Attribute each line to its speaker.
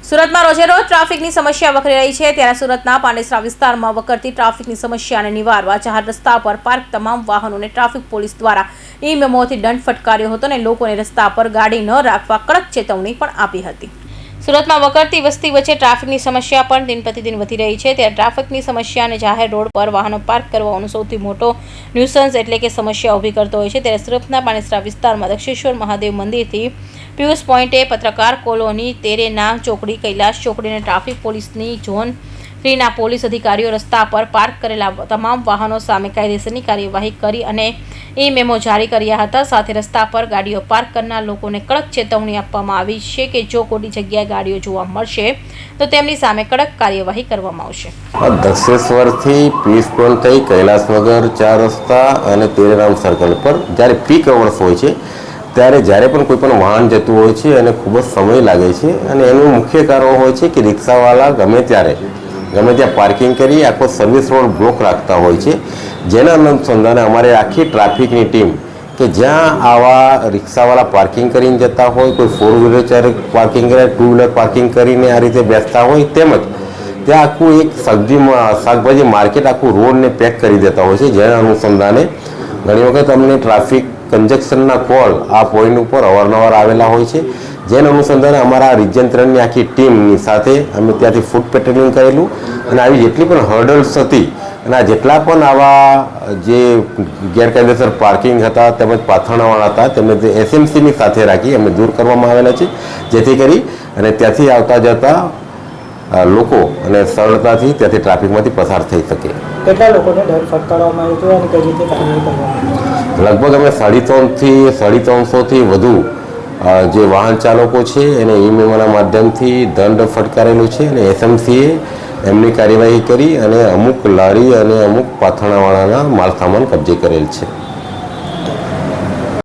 Speaker 1: સુરતમાં રોજેરોજ ટ્રાફિકની સમસ્યા વકરી રહી છે ત્યારે સુરતના પાંડેસરા વિસ્તારમાં વકરતી ટ્રાફિકની સમસ્યાને નિવારવા જાહેર રસ્તા પર પાર્ક તમામ વાહનોને ટ્રાફિક પોલીસ દ્વારા ઈ-મેમોથી દંડ ફટકાર્યો હતો અને લોકોને રસ્તા પર ગાડી ન રાખવા કડક ચેતવણી પણ આપી હતી। સુરતમાં વકરતી વસ્તી વચ્ચે ટ્રાફિકની સમસ્યા પણ દિન પ્રતિદિન વધી રહી છે ત્યારે ટ્રાફિકની સમસ્યાને જાહેર રોડ પર વાહનો પાર્ક કરવાનો સૌથી મોટો ન્યુસન્સ એટલે કે સમસ્યા ઊભી કરતો હોય છે ત્યારે સુરતના પાંડેસરા વિસ્તારમાં દક્ષેશ્વર મહાદેવ મંદિરથી પિયુષ પોઈન્ટે પત્રકાર કોલોની તેરેના ચોકડી કૈલાશ ચોકડીને ટ્રાફિક પોલીસની ઝોન 3ના પોલીસ અધિકારીઓ રસ્તા પર પાર્ક કરેલા તમામ વાહનો સામે કાયદેસરની કાર્યવાહી કરી અને ઈ મેમો જારી કર્યા હતા। સાથે રસ્તા પર ગાડીઓ પાર્ક કરનાર લોકોને કડક ચેતવણી આપવામાં આવી છે કે જો ખોટી જગ્યાએ ગાડીઓ જોવા મળશે તો તેમની સામે કડક કાર્યવાહી કરવામાં આવશે।
Speaker 2: દક્ષેશ્વરથી પિયુષ પોઈન્ટ થઈ કૈલાસનગર 4 રસ્તા અને તેરેરામ સર્કલ પર જ્યારે પીક અવર્સ હોય છે ત્યારે જ્યારે પણ કોઈ પણ વાહન જતું હોય છે અને ખૂબ જ સમય લાગે છે અને એનું મુખ્ય કારણ હોય છે કે રિક્ષાવાળા ગમે ત્યાં પાર્કિંગ કરી આખો સર્વિસ રોડ બ્લોક રાખતા હોય છે, જેના અનુસંધાને અમારે આખી ટ્રાફિકની ટીમ કે જ્યાં આવા રિક્ષાવાળા પાર્કિંગ કરીને જતા હોય, કોઈ 4 વ્હીલર પાર્કિંગ કરે, 2 વ્હીલર પાર્કિંગ કરીને આ રીતે બેસતા હોય, તેમજ ત્યાં આખું એક શાકભાજી માર્કેટ આખું રોડને પેક કરી દેતા હોય છે, જેના અનુસંધાને ઘણી વખત અમને ટ્રાફિક કંજક્શનના કોલ આ પોઈન્ટ ઉપર અવારનવાર આવેલા હોય છે, જેના અનુસંધાને અમારા રિજન 3ની આખી ટીમની સાથે અમે ત્યાંથી ફૂટ પેટ્રોલિંગ કરેલું અને આવી જેટલી પણ હર્ડલ્સ હતી અને આ જેટલા પણ આવા જે ગેરકાયદેસર પાર્કિંગ હતા તેમજ પાથરણાવાળા હતા તેમને એસએમસીની સાથે રાખી અમે દૂર કરવામાં આવેલા છે, જેથી કરી અને ત્યાંથી આવતા જતા લોકો અને સરળતાથી ત્યાંથી ટ્રાફિકમાંથી પસાર થઈ શકે।
Speaker 3: કેટલા લોકોને દંડ ફટકારવામાં આવ્યો અને કઈ રીતે કાર્યવાહી કરવામાં આવી?
Speaker 2: લગભગ અમે 350થી વધુ જે વાહન ચાલકો છે એને ઈ-મેમોના માધ્યમથી દંડ ફટકારેલું છે અને એસએમસીએ એમની કાર્યવાહી કરી અને અમુક લારી અને અમુક પાથરણાવાળાના માલસામાન કબજે કરેલ છે।